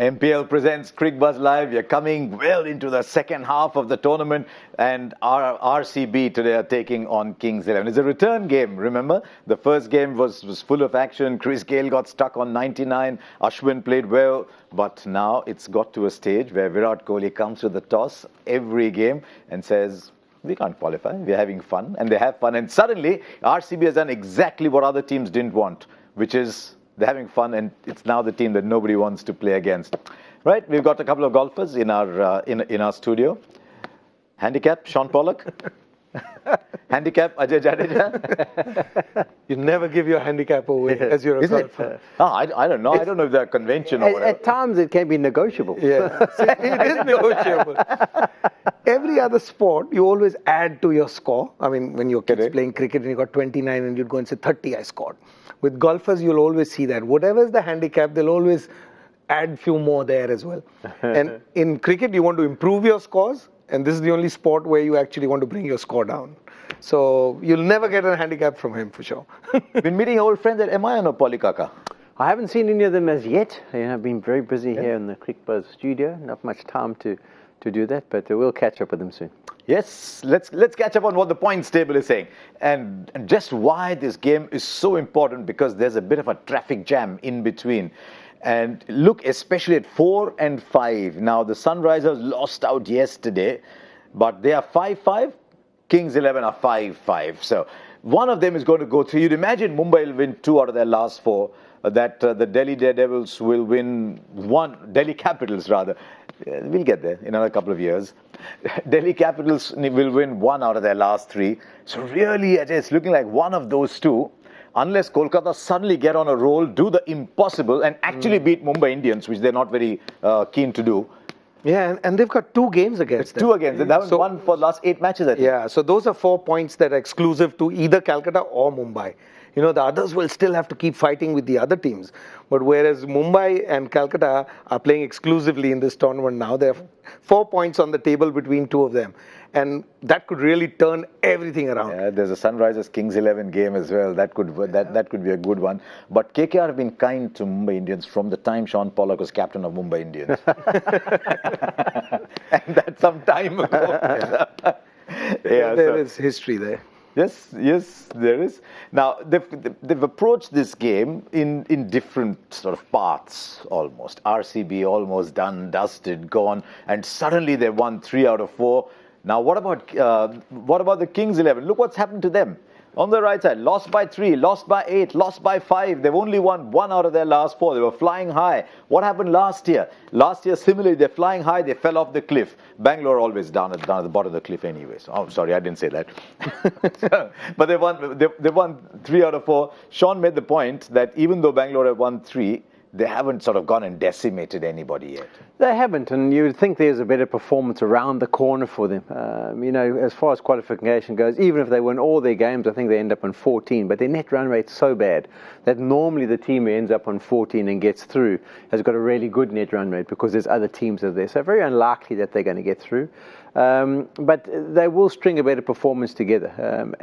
MPL presents Cricbuzz Live. We are coming well into the second half of the tournament, and our RCB today are taking on Kings 11. It's a return game, remember? The first game was full of action. Chris Gayle got stuck on 99. Ashwin played well, but now it's got to a stage where Virat Kohli comes to the toss every game and says, we can't qualify. We're having fun, and they have fun. And suddenly, RCB has done exactly what other teams didn't want, which is they're having fun, and it's now the team that nobody wants to play against. Right? We've got a couple of golfers in our in our studio. Handicap, Shaun Pollock. Handicap, Ajay Jadeja. You never give your handicap away as you're a golfer. I don't know. I don't know if they're convention or whatever. At times it can be negotiable. Yeah, it is negotiable. Every other sport, you always add to your score. I mean, when you're playing cricket and you got 29 and you'd go and say 30 I scored. With golfers, you'll always see that. Whatever is the handicap, they'll always add few more there as well. And in cricket, you want to improve your scores. And this is the only sport where you actually want to bring your score down. So you'll never get a handicap from him for sure. Been meeting old friends at MI or Pollock? I haven't seen any of them as yet. I've been very busy here in the Cricbuzz studio. Not much time to do that, but we'll catch up with them soon. Yes, let's catch up on what the points table is saying. And just why this game is so important, because there's a bit of a traffic jam in between. And look, especially at 4 and 5. Now, the Sunrisers lost out yesterday, but they are 5-5. Kings 11 are 5-5. So one of them is going to go through. You'd imagine Mumbai will win 2 out of their last 4. That the Delhi Daredevils will win 1. Delhi Capitals, rather. We'll get there in another couple of years. Delhi Capitals will win 1 out of their last 3. So really, it's looking like one of those 2. Unless Kolkata suddenly get on a roll, do the impossible, and actually beat Mumbai Indians, which they're not very keen to do. Yeah, and they've got 2 games against them. 2 against them. That was one for the last 8 matches, I think. Yeah, so those are 4 points that are exclusive to either Calcutta or Mumbai. You know, the others will still have to keep fighting with the other teams. But whereas Mumbai and Calcutta are playing exclusively in this tournament now, there are 4 points on the table between 2 of them. And that could really turn everything around. Yeah, there's a Sunrisers Kings 11 game as well. That could be a good one. But KKR have been kind to Mumbai Indians from the time Shaun Pollock was captain of Mumbai Indians. And that's some time ago. There is history there. Yes, there is. Now, they've approached this game in different sort of paths almost. RCB almost done, dusted, gone, and suddenly they won 3 out of 4. Now, what about the Kings 11? Look what's happened to them. On the right side, lost by 3, lost by 8, lost by 5. They've only won 1 out of their last 4. They were flying high. What happened last year? Last year, similarly, they're flying high. They fell off the cliff. Bangalore always down at the bottom of the cliff anyway. So, oh, sorry, I didn't say that. But they won 3 out of 4. Shaun made the point that even though Bangalore have won 3, they haven't sort of gone and decimated anybody yet. They haven't, and you would think there's a better performance around the corner for them. As far as qualification goes, even if they win all their games, I think they end up on 14. But their net run rate's so bad that normally the team who ends up on 14 and gets through has got a really good net run rate because there's other teams that are there. So very unlikely that they're going to get through. But they will string a better performance together,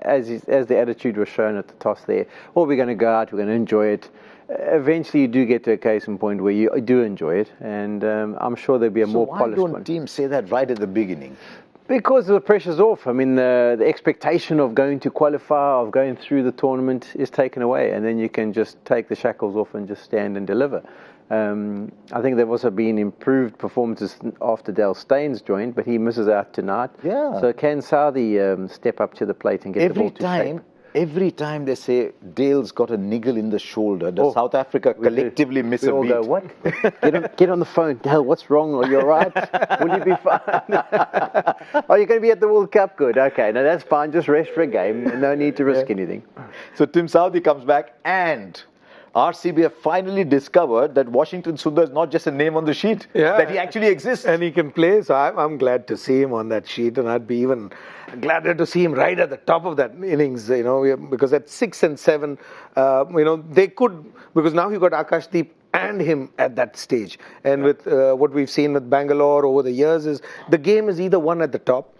as the attitude was shown at the toss there. Well, we're going to go out, we're going to enjoy it. Eventually, you do get to a case and point where you do enjoy it, and I'm sure there'll be a more polished one. Why don't teams say that right at the beginning? Because the pressure's off. I mean, the expectation of going to qualify, of going through the tournament is taken away, and then you can just take the shackles off and just stand and deliver. I think there have also been improved performances after Dale Steyn's joined, but he misses out tonight. Yeah. So can Southee step up to the plate and get the ball to shape? Every time they say Dale's got a niggle in the shoulder, does South Africa collectively miss a beat? We all go, what? Get on the phone. Dale, what's wrong? Are you all right? Will you be fine? Are you going to be at the World Cup? Good. Okay, no, that's fine. Just rest for a game. No need to risk anything. So Tim Southee comes back, and RCB have finally discovered that Washington Sundar is not just a name on the sheet, that he actually exists. And he can play, so I'm glad to see him on that sheet, and I'd be even gladder to see him right at the top of that innings, because at 6 and 7, they could, because now you've got Akashdeep and him at that stage. And with what we've seen with Bangalore over the years is the game is either won at the top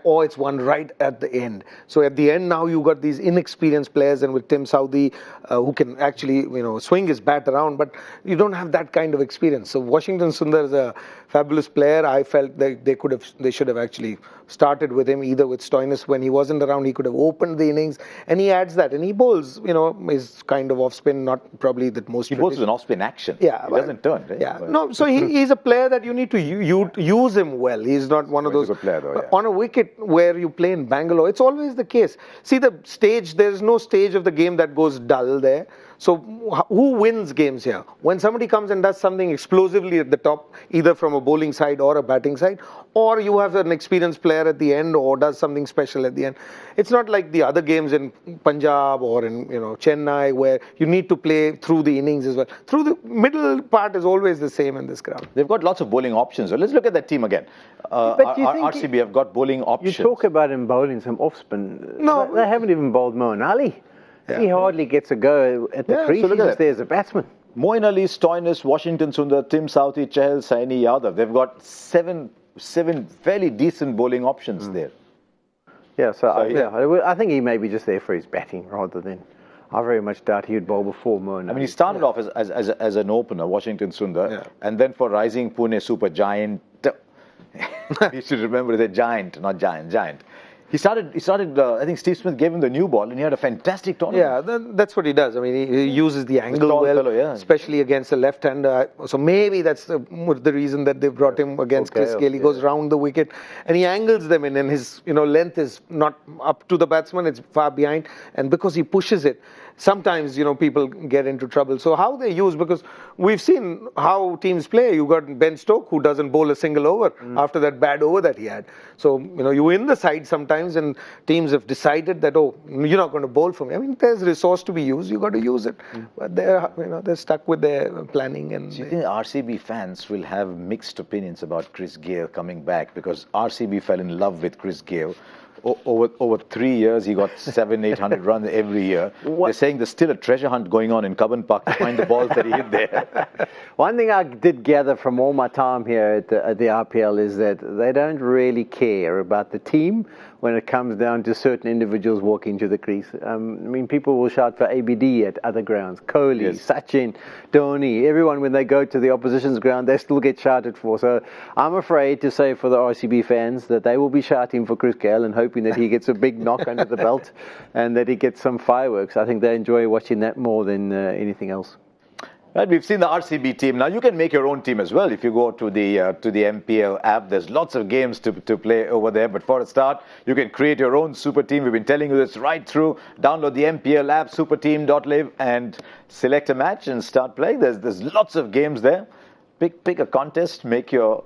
or it's won right at the end. So at the end now you've got these inexperienced players, and with Tim Southee who can actually swing his bat around, but you don't have that kind of experience. So Washington Sundar is a fabulous player. I felt that they should have actually started with him, either with Stoinis when he wasn't around. He could have opened the innings, and he adds that, and he bowls is kind of off spin, not probably the most. He bowls with an off spin action. Yeah, he doesn't turn. Right? Yeah, no. So he's a player that you need to use him well. He's not one of those. He's a good player, though, yeah. On a wicket where you play in Bangalore, it's always the case. See the stage. There's no stage of the game that goes dull there. So who wins games here? When somebody comes and does something explosively at the top, either from a bowling side or a batting side, or you have an experienced player at the end or does something special at the end. It's not like the other games in Punjab or in Chennai where you need to play through the innings as well. Through the middle part is always the same in this ground. They've got lots of bowling options. So let's look at that team again. RCB have got bowling options. You talk about him bowling some off spin. No, they haven't even bowled Moeen Ali. Yeah. He hardly gets a go at the crease. He's just there as a batsman. Moeen Ali, Stoinis, Washington Sundar, Tim Southee, Chahal, Saini, Yadav. They've got seven fairly decent bowling options there. Yeah, I think he may be just there for his batting rather than. I very much doubt he would bowl before Moeen Ali. I mean, he started off as an opener, Washington Sundar, and then for rising Pune super giant. You should remember the giant, not giant. He started. I think Steve Smith gave him the new ball, and he had a fantastic tournament. Yeah, that's what he does. I mean, he uses the angle well, especially against the left-hander. So maybe that's the reason that they brought him against Chris Gayle. He goes round the wicket, and he angles them in, and his length is not up to the batsman; it's far behind. And because he pushes it, sometimes people get into trouble. So how they use, because we've seen how teams play. You got Ben Stokes, who doesn't bowl a single over after that bad over that he had. So you win the side sometimes. And teams have decided that, you're not going to bowl for me. I mean, there's resource to be used. You got to use it. But they're stuck with their planning. And do you think RCB fans will have mixed opinions about Chris Gayle coming back, because RCB fell in love with Chris Gayle? Over 3 years, he got 700-800 runs every year. They're saying there's still a treasure hunt going on in Cubbon Park to find the balls that he hit there. One thing I did gather from all my time here at the IPL is that they don't really care about the team when it comes down to certain individuals walking to the crease. I mean, people will shout for ABD at other grounds. Kohli, Sachin, Dhoni, everyone, when they go to the opposition's ground, they still get shouted for. So I'm afraid to say for the RCB fans that they will be shouting for Chris Gayle and hoping that he gets a big knock under the belt and that he gets some fireworks. I think they enjoy watching that more than anything else. Right, we've seen the RCB team. Now you can make your own team as well if you go to the MPL app. There's lots of games to play over there. But for a start, you can create your own super team. We've been telling you this right through. Download the MPL app, superteam.live, and select a match and start playing. There's lots of games there. Pick a contest, make your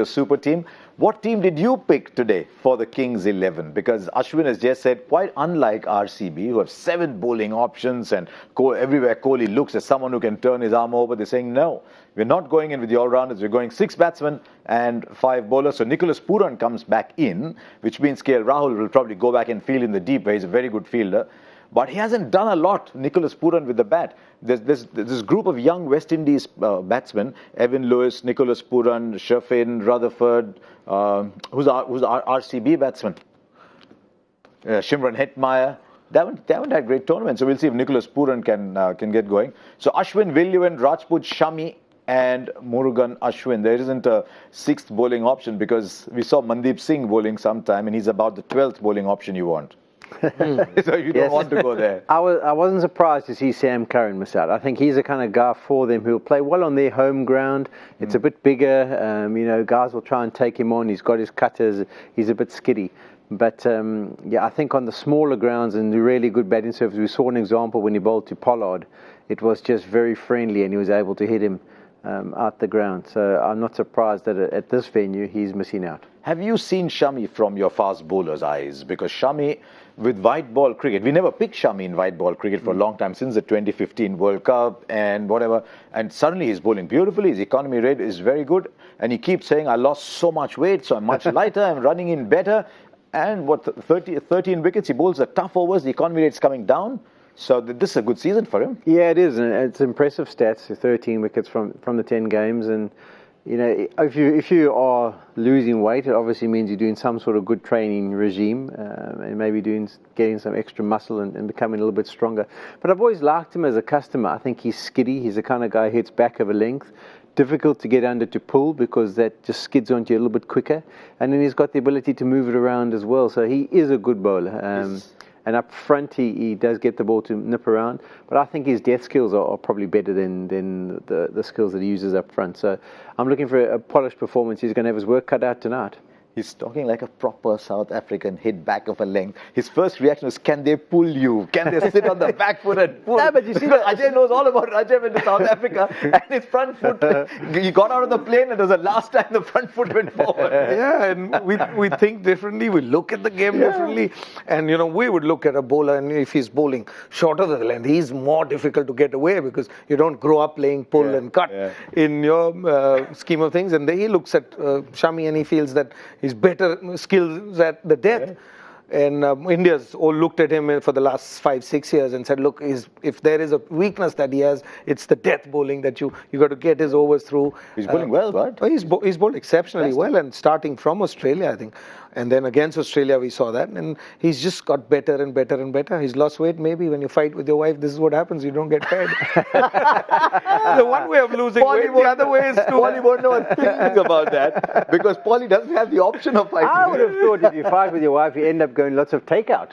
super team. What team did you pick today for the Kings 11? Because Ashwin has just said, quite unlike RCB, who have 7 bowling options, and everywhere Kohli looks as someone who can turn his arm over, they're saying, no, we're not going in with the all-rounders. We're going 6 batsmen and 5 bowlers. So Nicholas Pooran comes back in, which means KL Rahul will probably go back and field in the deep, where he's a very good fielder. But he hasn't done a lot, Nicholas Pooran, with the bat. There's this group of young West Indies batsmen, Evan Lewis, Nicholas Pooran, Shafin, Rutherford, who's our RCB batsman? Shimron Hetmeyer. They haven't had great tournaments, so we'll see if Nicholas Pooran can get going. So Ashwin, Villivan, Rajput, Shami, and Murugan Ashwin. There isn't a 6th bowling option, because we saw Mandeep Singh bowling sometime, and he's about the 12th bowling option you want. So you don't want to go there. I wasn't surprised to see Sam Curran miss out. I think he's the kind of guy for them who will play well on their home ground. It's a bit bigger. Guys will try and take him on. He's got his cutters. He's a bit skiddy. But I think on the smaller grounds and the really good batting surface, we saw an example when he bowled to Pollard. It was just very friendly, and he was able to hit him out the ground. So I'm not surprised that at this venue he's missing out. Have you seen Shami from your fast bowler's eyes? Because Shami, with white ball cricket, we never picked Shami in white ball cricket for a long time, since the 2015 World Cup and whatever. And suddenly he's bowling beautifully. His economy rate is very good. And he keeps saying, I lost so much weight, so I'm much lighter, I'm running in better. And 13 wickets, he bowls the tough overs, the economy rate's coming down. So this is a good season for him. Yeah, it is. And it's impressive stats, 13 wickets from the 10 games. And You know, if you are losing weight, it obviously means you're doing some sort of good training regime, and maybe getting some extra muscle and becoming a little bit stronger. But I've always liked him as a customer. I think he's skiddy. He's the kind of guy who hits back over length. Difficult to get under to pull because that just skids onto you a little bit quicker. And then he's got the ability to move it around as well. So he is a good bowler. Yes. And up front, he does get the ball to nip around. But I think his death skills are probably better than the skills that he uses up front. So I'm looking for a polished performance. He's going to have his work cut out tonight. He's talking like a proper South African, hit back of a length. His first reaction was, can they pull you? Can they sit on the back foot and pull? No, but you see, Ajay knows all about it. Ajay went to South Africa and his front foot, he got out of the plane and it was the last time the front foot went forward. Yeah, and we think differently, we look at the game differently. And, you know, we would look at a bowler and if he's bowling shorter than the length, he's more difficult to get away because you don't grow up playing pull and cut in your scheme of things. And then he looks at Shami and he feels that he's better skills at the death. And India's all looked at him for the last 5-6 years and said, look, if there is a weakness that he has, it's the death bowling that you got to get his overs through. He's bowling well, right? He's bowled exceptionally well, and starting from Australia, I think. And then against Australia, we saw that. And he's just got better and better and better. He's lost weight. Maybe when you fight with your wife, this is what happens. You don't get fed. The one way of losing weight, the other way is to... Paulie won't know a thing about that because Paulie doesn't have the option of fighting. I would have thought if you fight with your wife, you end up going lots of takeout.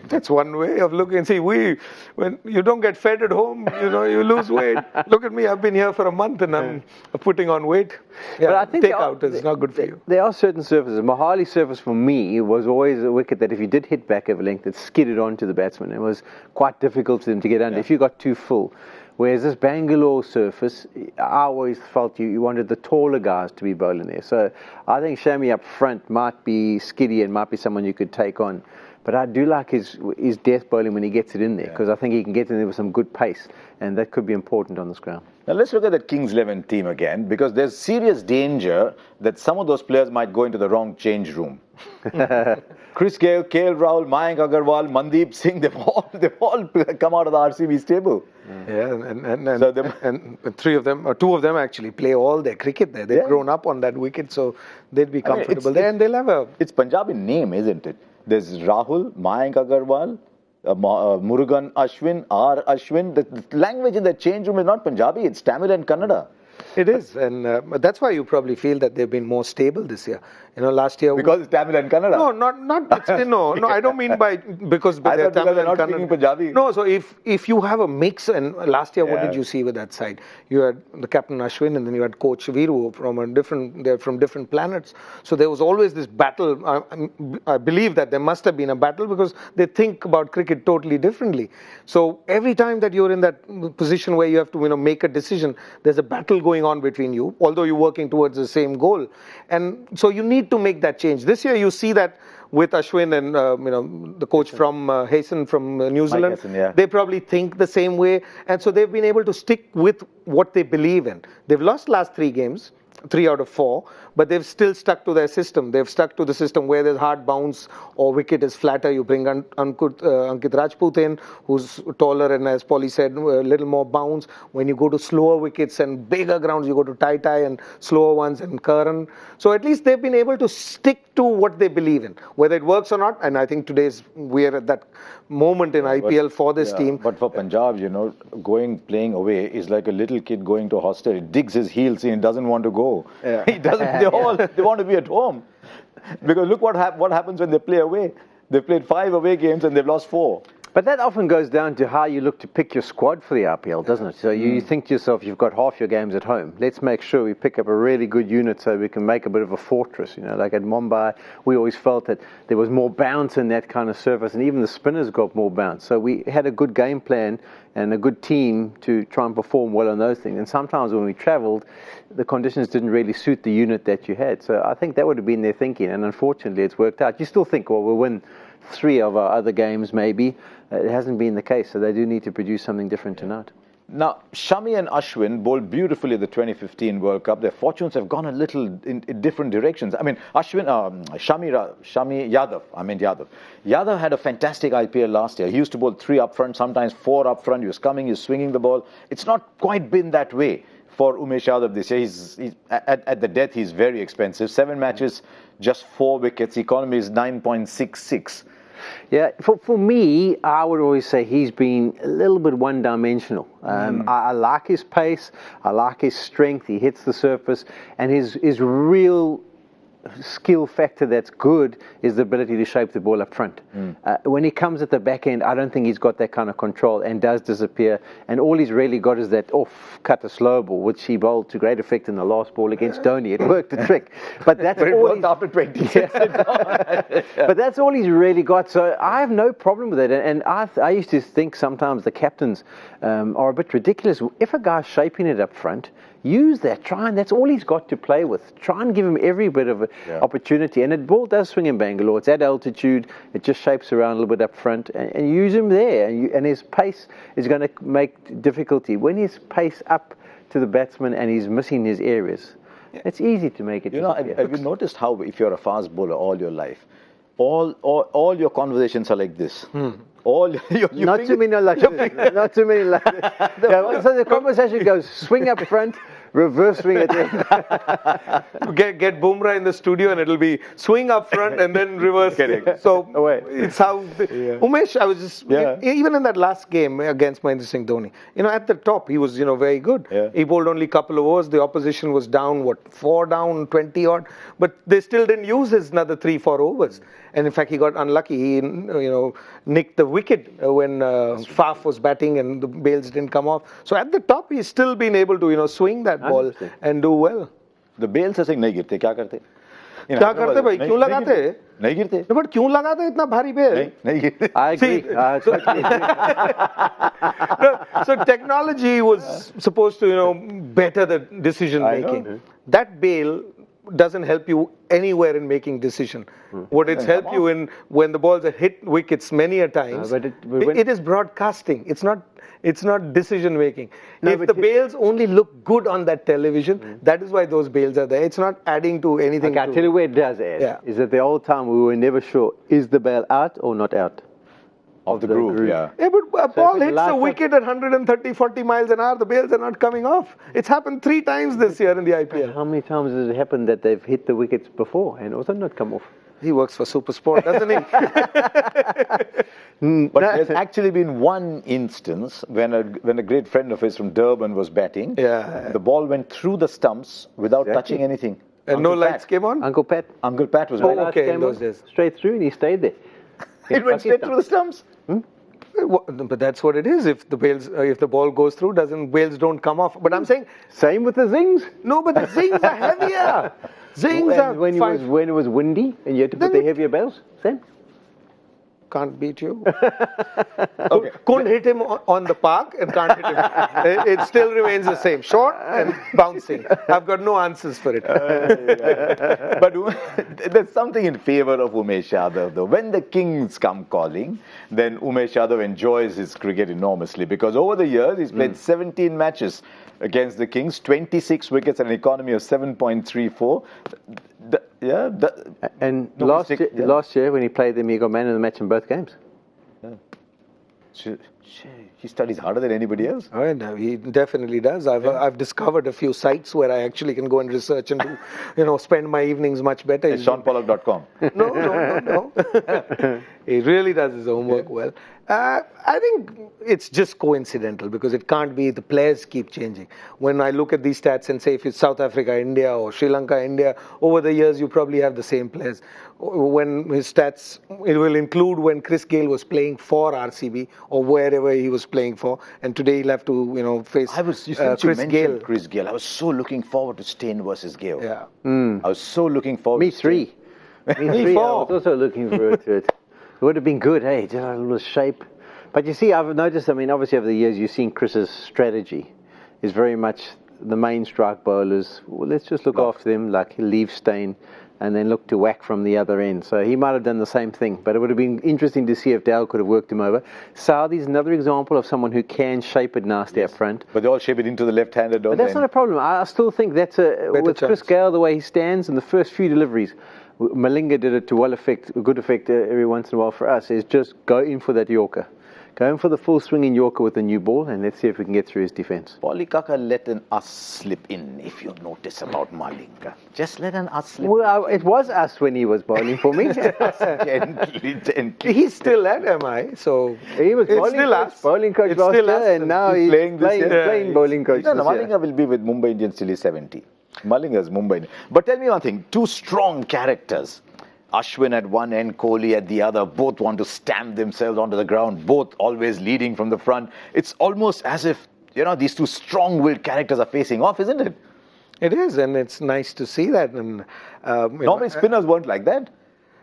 That's one way of looking. See, when you don't get fed at home, you know, you lose weight. Look at me, I've been here for a month and I'm putting on weight. Yeah, but I think takeout is not good for you. There are certain surfaces. Mahali surface for me was always a wicket that if you did hit back over length, it skidded onto the batsman. It was quite difficult for them to get under if you got too full. Whereas this Bangalore surface, I always felt you wanted the taller guys to be bowling there. So I think Shami up front might be skiddy and might be someone you could take on. But I do like his death bowling when he gets it in there because I think he can get in there with some good pace, and that could be important on this ground. Now let's look at the Kings 11 team again because there's serious danger that some of those players might go into the wrong change room. Chris Gale, KL Rahul, Mayank Agarwal, Mandeep Singh, they've all come out of the RCB stable. Yeah, and three of them, or two of them actually play all their cricket there. They've grown up on that wicket, so they'd be comfortable there, and they'll have a... It's Punjabi name, isn't it? There's Rahul, Mayank Agarwal, Murugan Ashwin, R. Ashwin. The language in the change room is not Punjabi, it's Tamil and Kannada. It is, and that's why you probably feel that they've been more stable this year. You know, last year... Because it's Tamil and Kannada? No, I don't mean because they're Tamil and Kannada. Punjabi. No, so if you have a mix, and last year, what did you see with that side? You had the captain Ashwin, and then you had coach Viru they're from different planets. So there was always this battle. I believe that there must have been a battle because they think about cricket totally differently. So every time that you're in that position where you have to, make a decision, there's a battle going on between you, although you're working towards the same goal. And so you need to make that change. This year you see that with Ashwin and the coach from Hazen from New Zealand, they probably think the same way, and so they've been able to stick with what they believe in. They've lost last 3 games, 3 out of 4, but they've still stuck to their system. They've stuck to the system where there's hard bounce or wicket is flatter. You bring Ankit Rajput in, who's taller and, as Paulie said, a little more bounce. When you go to slower wickets and bigger grounds, you go to Tai and slower ones and Karan. So at least they've been able to stick to what they believe in, whether it works or not. And I think we're at that moment in IPL for this team. But for Punjab, playing away is like a little kid going to a hostel. He digs his heels in, he doesn't want to go. Yeah. He doesn't. They want to be at home. Because look what happens when they play away. They've played 5 away games and they've lost 4. But that often goes down to how you look to pick your squad for the IPL, doesn't it? So you think to yourself, you've got half your games at home. Let's make sure we pick up a really good unit so we can make a bit of a fortress. Like at Mumbai, we always felt that there was more bounce in that kind of surface, and even the spinners got more bounce. So we had a good game plan and a good team to try and perform well on those things. And sometimes when we travelled, the conditions didn't really suit the unit that you had. So I think that would have been their thinking, and unfortunately it's worked out. You still think, well, we'll win 3 of our other games maybe. It hasn't been the case, so they do need to produce something different tonight. Now, Shami and Ashwin bowled beautifully at the 2015 World Cup. Their fortunes have gone a little in different directions. I mean, Yadav. Yadav had a fantastic IPL last year. He used to bowl 3 up front, sometimes 4 up front. He was coming, he was swinging the ball. It's not quite been that way for Umesh Yadav this year. He's at the death, he's very expensive. 7 matches, just 4 wickets. Economy is 9.66. Yeah, for me, I would always say he's been a little bit one-dimensional. I like his pace, I like his strength, he hits the surface, and his real skill factor that's good is the ability to shape the ball up front. When he comes at the back end, I don't think he's got that kind of control and does disappear. And all he's really got is that off-cut a slow ball, which he bowled to great effect in the last ball against Dhoni. It worked the trick. But that's But it all worked after 26. But that's all he's really got. So I have no problem with it. And I used to think sometimes the captains are a bit ridiculous. If a guy's shaping it up front, use that. That's all he's got to play with. Try and give him every bit of opportunity. And the ball does swing in Bangalore. It's at altitude. It just shapes around a little bit up front. And use him there. And his pace is going to make difficulty. When his pace up to the batsman and he's missing his areas, it's easy to make it. Have you noticed how if you're a fast bowler all your life, all your conversations are like this? Not too many like not too many like so the conversation goes swing up front, reverse swing at the end. Get Bumrah in the studio and it'll be swing up front and then reverse. So it's how Umesh, I was just even in that last game against Mahendra Singh Dhoni, at the top he was very good. He bowled only a couple of overs. The opposition was down 4 down, 20 odd, but they still didn't use his another 3-4 overs. And in fact, he got unlucky. He nicked the wicket when Faf was batting and the bails didn't come off. So at the top, he's still been able to swing that ball and do well. The bails are saying नहीं गिरते, क्या करते? क्या करते भाई? क्यों लगाते? नहीं गिरते. No, but क्यों लगाते इतना भारी bail? नहीं गिरते. I agree. So technology was supposed to better the decision making. That bail doesn't help you anywhere in making decision. Would it help you in when the balls are hit wickets many a times? It is broadcasting. It's not decision making. If the bails only look good on that television, that is why those bails are there. It's not adding to anything. Okay, I'll tell you where it does add. Is that the old time we were never sure, is the bail out or not out? Of the groove, Yeah, but a ball hits the wicket at 130, 40 miles an hour, the bails are not coming off. It's happened 3 times this year in the IPL. How many times has it happened that they've hit the wickets before and also not come off? He works for Supersport, doesn't he? But there's actually been one instance when a great friend of his from Durban was batting. The ball went through the stumps without touching anything. And no lights came on? Uncle Pat was batting. Okay, in those days. Straight through and he stayed there. It went straight through the stumps. But that's what it is. If the ball goes through, bails don't come off. But I'm saying same with the zings. No, but the zings are heavier. Zings are when it was windy and you had to put the heavier bails. Same. Can't beat you. Couldn't hit him on the park and can't hit him. It still remains the same. Short and bouncing. I've got no answers for it. But there's something in favor of Umesh Yadav though. When the Kings come calling, then Umesh Yadav enjoys his cricket enormously because over the years he's played 17 matches against the Kings, 26 wickets and an economy of 7.34. And last year when he played them, he got man of the match in both games. He studies harder than anybody else. Oh, no, he definitely does. I've discovered a few sites where I actually can go and research and spend my evenings much better. It's ShaunPollock.com. No. He really does his homework well. I think it's just coincidental because it can't be the players keep changing. When I look at these stats and say if it's South Africa, India or Sri Lanka, India, over the years you probably have the same players. When his stats, it will include when Chris Gayle was playing for RCB or wherever he was playing for, and today he'll have to face Chris Gayle. Chris Gayle. I was so looking forward to Steyn versus Gayle. Yeah. I was so looking forward. Me 3. Me 4. I was also looking forward to it. It would have been good, hey, just a little shape. But you see, I've noticed, obviously over the years, you've seen Chris's strategy is very much the main strike bowlers. Well, let's just look after them, like leave Steyn, and then look to whack from the other end. So he might have done the same thing, but it would have been interesting to see if Dale could have worked him over. Saudi's another example of someone who can shape it nasty up front. But they all shape it into the left-hander, don't they? But that's not a problem. I still think that's with Chris Gayle, the way he stands in the first few deliveries, Malinga did it to good effect every once in a while for us, is just go in for that Yorker. Going for the full swinging Yorker with the new ball, and let's see if we can get through his defence. Pollocka let an us slip in, if you notice about Malinga. Just let an us slip Well, it was us when he was bowling for me. gently. He's still at MI, so He was it's still us. bowling coach It's last still year, us, and now he's playing this year. playing bowling coach No, this year. Malinga will be with Mumbai Indians till he's 70. Malinga's Mumbai. But tell me one thing, two strong characters. Ashwin at one end, Kohli at the other, both want to stamp themselves onto the ground, both always leading from the front. It's almost as if, these two strong-willed characters are facing off, isn't it? It is, and it's nice to see that. And Normally spinners weren't like that.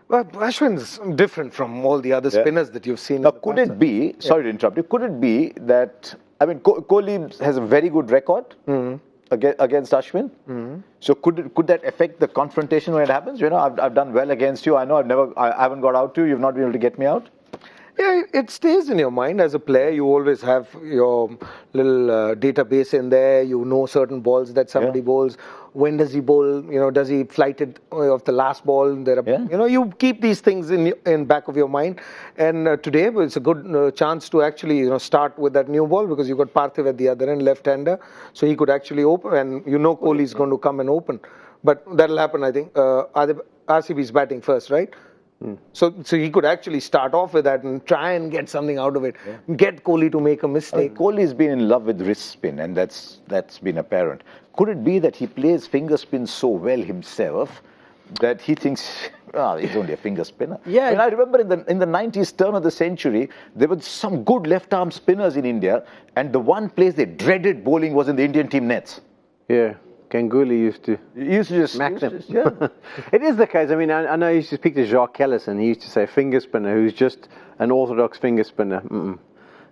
Well, Ashwin's different from all the other spinners that you've seen. Now, could it be, sorry to interrupt you, could it be that, Kohli has a very good record against Ashwin? So could that affect the confrontation when it happens? I've done well against you. I know I haven't got out to you. You've not been able to get me out. Yeah, it stays in your mind as a player. You always have your little database in there. You know certain balls that somebody bowls. When does he bowl? Does he flight it off the last ball? You keep these things in back of your mind. And today it's a good chance to actually start with that new ball, because you got Parthiv at the other end, left-hander, so he could actually open. And Kohli is going to come and open, but that'll happen. I think RCB is batting first, right? So he could actually start off with that and try and get something out of it. Get Kohli to make a mistake. Kohli's been in love with wrist spin, and that's been apparent. Could it be that he plays finger spin so well himself that he thinks, he's only a finger spinner? Yeah. I remember in the 90s, turn of the century, there were some good left-arm spinners in India, and the one place they dreaded bowling was in the Indian team nets. Yeah. Ganguly used to just smack them. It is the case. I know he used to speak to Jacques Ellis, and he used to say finger spinner, who's just an orthodox finger spinner.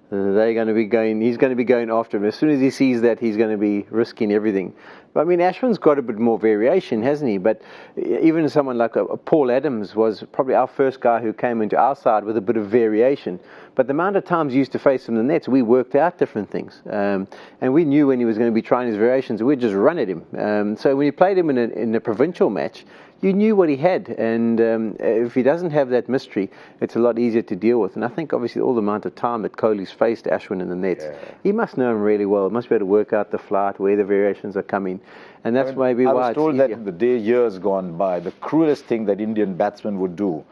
They're going to be going. He's going to be going after him as soon as he sees that. He's going to be risking everything. But Ashwin's got a bit more variation, hasn't he? But even someone like Paul Adams was probably our first guy who came into our side with a bit of variation. But the amount of times he used to face him in the nets, we worked out different things. And we knew when he was going to be trying his variations, we'd just run at him. So when you played him in a provincial match, you knew what he had. And if he doesn't have that mystery, it's a lot easier to deal with. And I think obviously all the amount of time that Kohli's faced Ashwin in the nets, he must know him really well. He must be able to work out the flight, where the variations are coming. And that's maybe why I was told that in the years gone by, the cruelest thing that Indian batsmen would do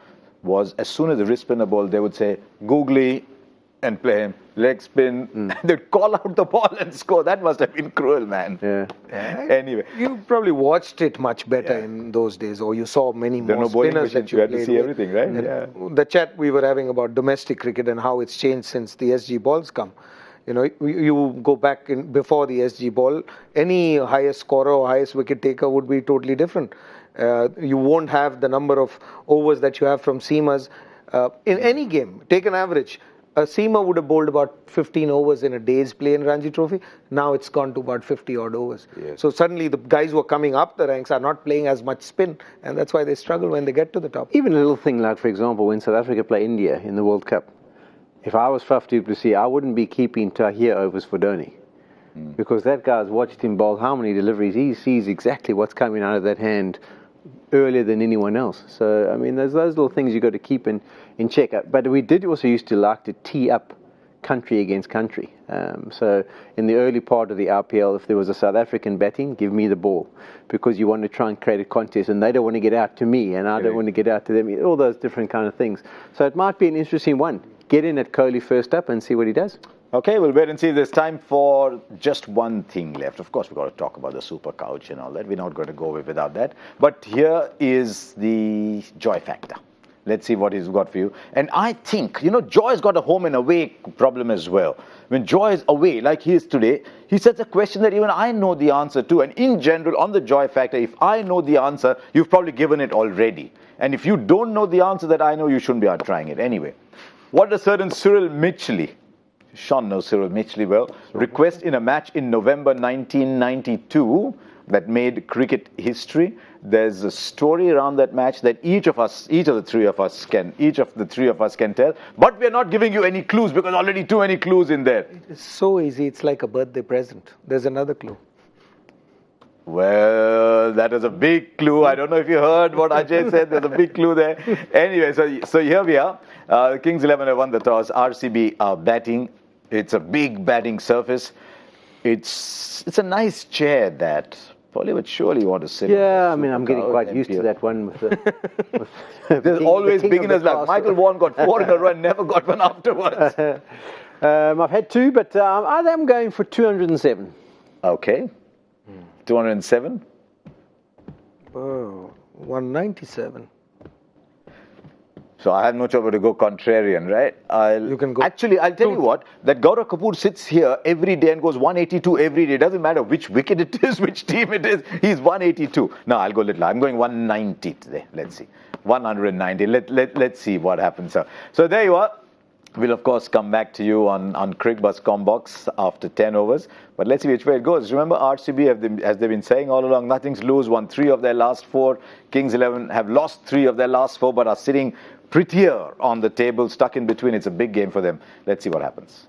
was, as soon as the wrist spinner ball, they would say, googly, and play him, leg spin, and they'd call out the ball and score. That must have been cruel, man. Yeah. Anyway. You probably watched it much better in those days, or you saw many more spinners that you had to see with. everything, right? The chat we were having about domestic cricket and how it's changed since the SG balls come. You go back before the SG ball, any highest scorer or highest wicket taker would be totally different. You won't have the number of overs that you have from seamers in any game. Take an average. A seamer would have bowled about 15 overs in a day's play in Ranji Trophy. Now it's gone to about 50 odd overs. Yes. So suddenly the guys who are coming up the ranks are not playing as much spin, and that's why they struggle when they get to the top. Even a little thing like, for example, when South Africa play India in the World Cup, if I was Faf du Plessis, I wouldn't be keeping Tahir overs for Dhoni. Because that guy's watched him bowl how many deliveries. He sees exactly what's coming out of that hand earlier than anyone else. So, there's those little things you've got to keep in check. But we did also used to like to tee up country against country. So in the early part of the RPL, if there was a South African batting, give me the ball, because you want to try and create a contest, and they don't want to get out to me, and I don't want to get out to them. All those different kind of things. So it might be an interesting one. Get in at Kohli first up and see what he does. Okay, we'll wait and see. There's time for just one thing left. Of course, we've got to talk about the super couch and all that. We're not going to go away without that. But here is the joy factor. Let's see what he's got for you. And I think, Joy's got a home and away problem as well. When Joy is away, like he is today, he sets a question that even I know the answer to. And in general, on the joy factor, if I know the answer, you've probably given it already. And if you don't know the answer that I know, you shouldn't be out trying it. Anyway, what does certain Cyril Mitchley, Shaun knows Cyril Mitchley well, request in a match in November 1992 that made cricket history? There's a story around that match that each of the three of us can tell, but we're not giving you any clues because already too many clues in there. It's so easy. It's like a birthday present. There's another clue. Well, that is a big clue. I don't know if you heard what Ajay said. There's a big clue there. Anyway, so here we are. Kings 11 have won the toss. RCB are batting. It's a big batting surface. It's a nice chair that Polly would surely want to sit on. Yeah, I mean, I'm getting quite used to that one. There's always beginners luck. Michael Vaughan got 4 in a row and never got one afterwards. I've had 2, but I'm going for 207. Okay. 207. Oh, 197. So I have no choice but to go contrarian, right? You can go. Actually, I'll tell you what, that Gaurav Kapoor sits here every day and goes 182 every day. Doesn't matter which wicket it is, which team it is, he's 182. No, I'll go little. I'm going 190 today. Let's see. 190. Let's see what happens. So there you are. We'll, of course, come back to you on Cricbuzz Combox after 10 overs. But let's see which way it goes. Remember, RCB, as they've been saying all along, nothing's to lose. Won 3 of their last 4. Kings 11 have lost 3 of their last 4, but are sitting prettier on the table, stuck in between. It's a big game for them. Let's see what happens.